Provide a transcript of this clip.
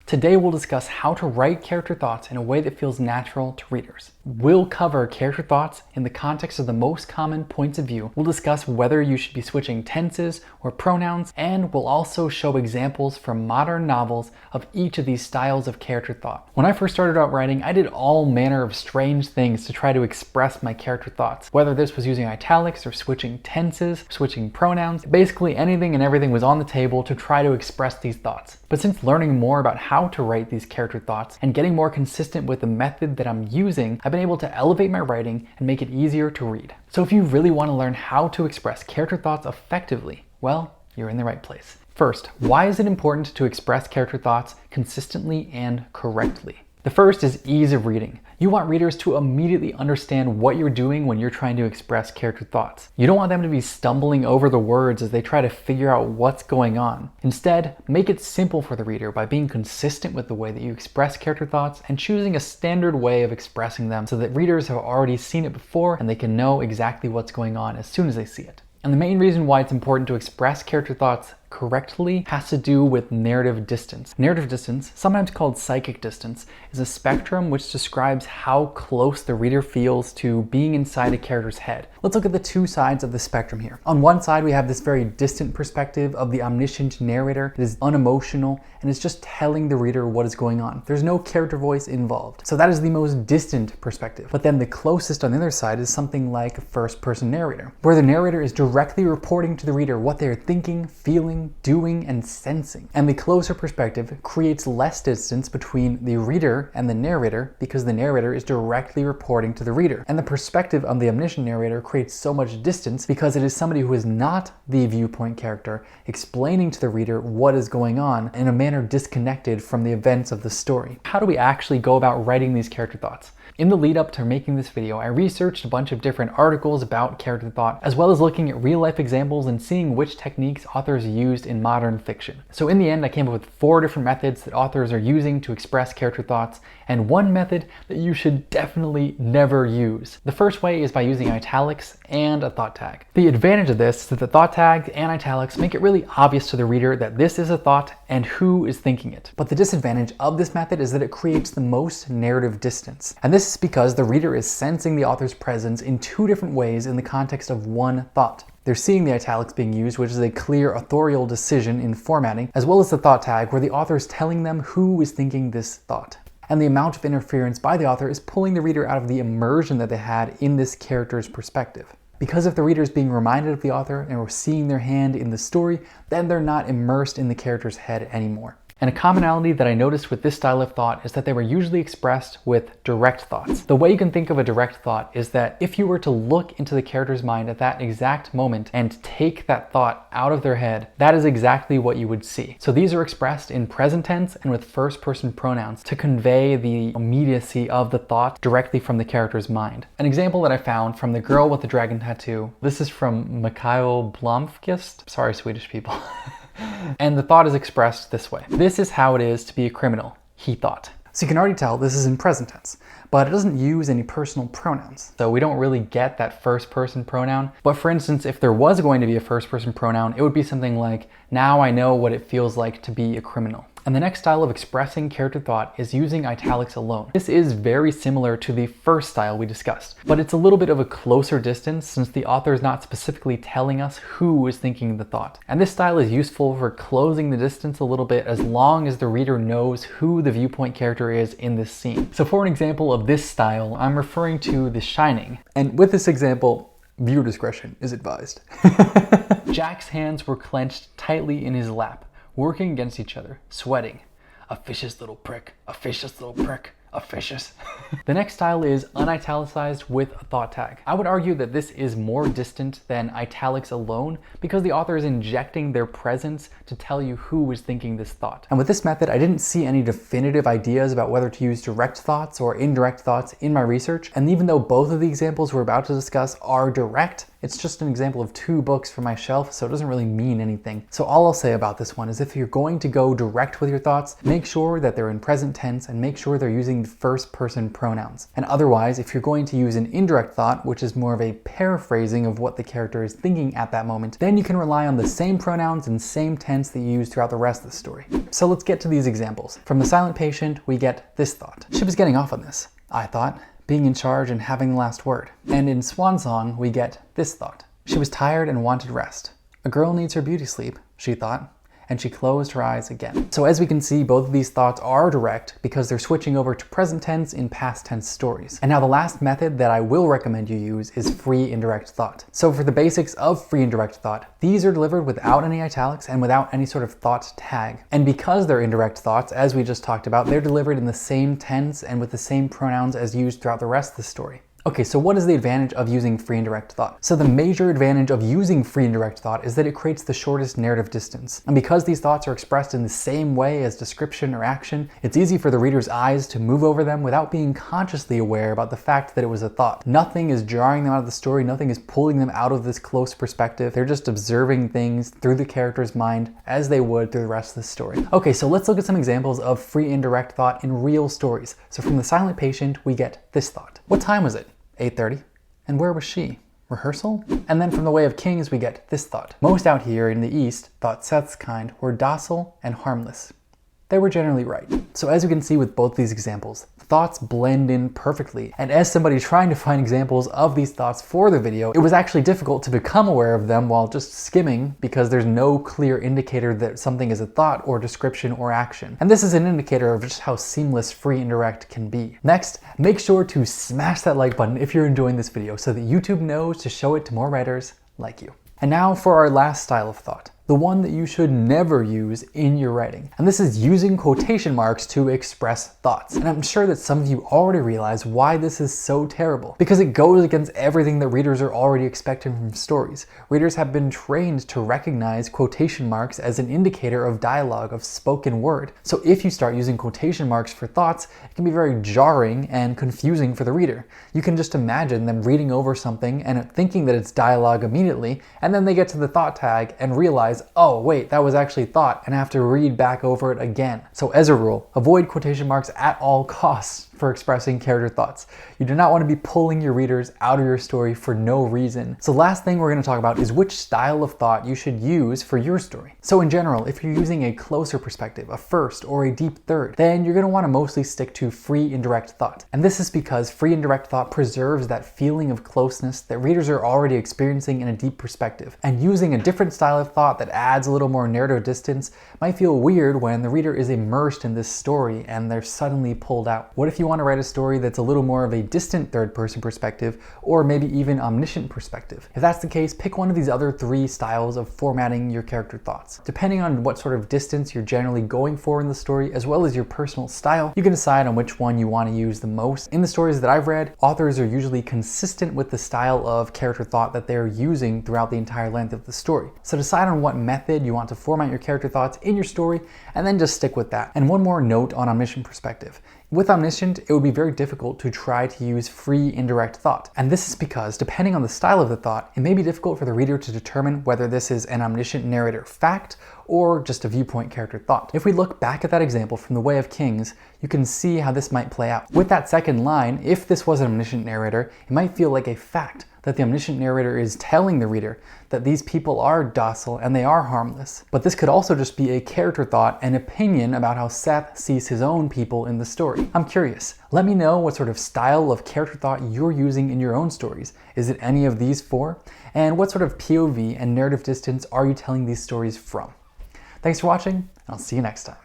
Today we'll discuss how to write character thoughts in a way that feels natural to readers. We'll cover character thoughts in the context of the most common points of view. We'll discuss whether you should be switching tenses or pronouns, and we'll also show examples from modern novels of each of these styles of character thought. When I first started out writing, I did all manner of strange things to try to express my character thoughts. Whether this was using italics or switching tenses, switching pronouns, basically anything and everything was on the table to try to express these thoughts. But since learning more about how to write these character thoughts and getting more consistent with the method that I'm using, I've been able to elevate my writing and make it easier to read. So if you really want to learn how to express character thoughts effectively, well, you're in the right place. First, why is it important to express character thoughts consistently and correctly? The first is ease of reading. You want readers to immediately understand what you're doing when you're trying to express character thoughts. You don't want them to be stumbling over the words as they try to figure out what's going on. Instead, make it simple for the reader by being consistent with the way that you express character thoughts and choosing a standard way of expressing them so that readers have already seen it before and they can know exactly what's going on as soon as they see it. And the main reason why it's important to express character thoughts correctly has to do with narrative distance. Narrative distance, sometimes called psychic distance, is a spectrum which describes how close the reader feels to being inside a character's head. Let's look at the two sides of the spectrum here. On one side, we have this very distant perspective of the omniscient narrator that is unemotional and is just telling the reader what is going on. There's no character voice involved. So that is the most distant perspective. But then the closest on the other side is something like a first-person narrator, where the narrator is directly reporting to the reader what they're thinking, feeling, doing, and sensing. And the closer perspective creates less distance between the reader and the narrator because the narrator is directly reporting to the reader. And the perspective of the omniscient narrator creates so much distance because it is somebody who is not the viewpoint character explaining to the reader what is going on in a manner disconnected from the events of the story. How do we actually go about writing these character thoughts? In the lead up to making this video, I researched a bunch of different articles about character thought, as well as looking at real life examples and seeing which techniques authors used in modern fiction. So in the end, I came up with 4 different methods that authors are using to express character thoughts, and one method that you should definitely never use. The first way is by using italics and a thought tag. The advantage of this is that the thought tag and italics make it really obvious to the reader that this is a thought and who is thinking it. But the disadvantage of this method is that it creates the most narrative distance. And this is because the reader is sensing the author's presence in 2 different ways in the context of one thought. They're seeing the italics being used, which is a clear authorial decision in formatting, as well as the thought tag, where the author is telling them who is thinking this thought. And the amount of interference by the author is pulling the reader out of the immersion that they had in this character's perspective. Because if the reader is being reminded of the author and we're seeing their hand in the story, then they're not immersed in the character's head anymore. And a commonality that I noticed with this style of thought is that they were usually expressed with direct thoughts. The way you can think of a direct thought is that if you were to look into the character's mind at that exact moment and take that thought out of their head, that is exactly what you would see. So these are expressed in present tense and with first-person pronouns to convey the immediacy of the thought directly from the character's mind. An example that I found from The Girl with the Dragon Tattoo, this is from Mikael Blomkvist. Sorry, Swedish people. And the thought is expressed this way. This is how it is to be a criminal, he thought. So you can already tell this is in present tense, but it doesn't use any personal pronouns. So we don't really get that first person pronoun. But for instance, if there was going to be a first person pronoun, it would be something like, now I know what it feels like to be a criminal. And the next style of expressing character thought is using italics alone. This is very similar to the first style we discussed, but it's a little bit of a closer distance since the author is not specifically telling us who is thinking the thought. And this style is useful for closing the distance a little bit as long as the reader knows who the viewpoint character is in this scene. So for an example of this style, I'm referring to The Shining. And with this example, viewer discretion is advised. Jack's hands were clenched tightly in his lap, working against each other, sweating. A vicious little prick, a vicious little prick, a vicious. The next style is unitalicized with a thought tag. I would argue that this is more distant than italics alone because the author is injecting their presence to tell you who is thinking this thought. And with this method, I didn't see any definitive ideas about whether to use direct thoughts or indirect thoughts in my research. And even though both of the examples we're about to discuss are direct, It's just an example of 2 books from my shelf, so it doesn't really mean anything. So all I'll say about this one is if you're going to go direct with your thoughts, make sure that they're in present tense and make sure they're using first person pronouns. And otherwise, if you're going to use an indirect thought, which is more of a paraphrasing of what the character is thinking at that moment, then you can rely on the same pronouns and same tense that you use throughout the rest of the story. So let's get to these examples. From the silent patient, we get this thought. She was getting off on this, I thought, being in charge and having the last word. And in Swan Song, we get this thought. She was tired and wanted rest. A girl needs her beauty sleep, she thought, and she closed her eyes again. So as we can see, both of these thoughts are direct because they're switching over to present tense in past tense stories. And now the last method that I will recommend you use is free indirect thought. So for the basics of free indirect thought, these are delivered without any italics and without any sort of thought tag. And because they're indirect thoughts, as we just talked about, they're delivered in the same tense and with the same pronouns as used throughout the rest of the story. Okay, so what is the advantage of using free indirect thought? So the major advantage of using free indirect thought is that it creates the shortest narrative distance. And because these thoughts are expressed in the same way as description or action, it's easy for the reader's eyes to move over them without being consciously aware about the fact that it was a thought. Nothing is jarring them out of the story, nothing is pulling them out of this close perspective. They're just observing things through the character's mind as they would through the rest of the story. Okay, so let's look at some examples of free indirect thought in real stories. So from The Silent Patient, we get this thought. What time was it? 8:30. And where was she? Rehearsal? And then from The Way of Kings, we get this thought. Most out here in the East thought Seth's kind were docile and harmless. They were generally right. So as you can see with both these examples, thoughts blend in perfectly. And as somebody trying to find examples of these thoughts for the video, it was actually difficult to become aware of them while just skimming because there's no clear indicator that something is a thought or description or action. And this is an indicator of just how seamless free indirect can be. Next, make sure to smash that like button if you're enjoying this video so that YouTube knows to show it to more writers like you. And now for our last style of thought. The one that you should never use in your writing. And this is using quotation marks to express thoughts. And I'm sure that some of you already realize why this is so terrible, because it goes against everything that readers are already expecting from stories. Readers have been trained to recognize quotation marks as an indicator of dialogue, of spoken word. So if you start using quotation marks for thoughts, it can be very jarring and confusing for the reader. You can just imagine them reading over something and thinking that it's dialogue immediately, and then they get to the thought tag and realize, oh wait, that was actually thought, and have to read back over it again. So as a rule, avoid quotation marks at all costs for expressing character thoughts. You do not want to be pulling your readers out of your story for no reason. So last thing we're going to talk about is which style of thought you should use for your story. So in general, if you're using a closer perspective, a first or a deep third, then you're going to want to mostly stick to free indirect thought. And this is because free indirect thought preserves that feeling of closeness that readers are already experiencing in a deep perspective. And using a different style of thought that adds a little more narrative distance might feel weird when the reader is immersed in this story and they're suddenly pulled out. What if you want to write a story that's a little more of a distant third-person perspective, or maybe even omniscient perspective? If that's the case, pick one of these other 3 styles of formatting your character thoughts. Depending on what sort of distance you're generally going for in the story, as well as your personal style, you can decide on which one you want to use the most. In the stories that I've read, authors are usually consistent with the style of character thought that they're using throughout the entire length of the story. So decide on what method you want to format your character thoughts in your story, and then just stick with that. And one more note on omniscient perspective. With omniscient, it would be very difficult to try to use free indirect thought. And this is because, depending on the style of the thought, it may be difficult for the reader to determine whether this is an omniscient narrator fact or just a viewpoint character thought. If we look back at that example from The Way of Kings, you can see how this might play out. With that second line, if this was an omniscient narrator, it might feel like a fact that the omniscient narrator is telling the reader that these people are docile and they are harmless. But this could also just be a character thought and opinion about how Seth sees his own people in the story. I'm curious. Let me know what sort of style of character thought you're using in your own stories. Is it any of these 4? And what sort of POV and narrative distance are you telling these stories from? Thanks for watching, and I'll see you next time.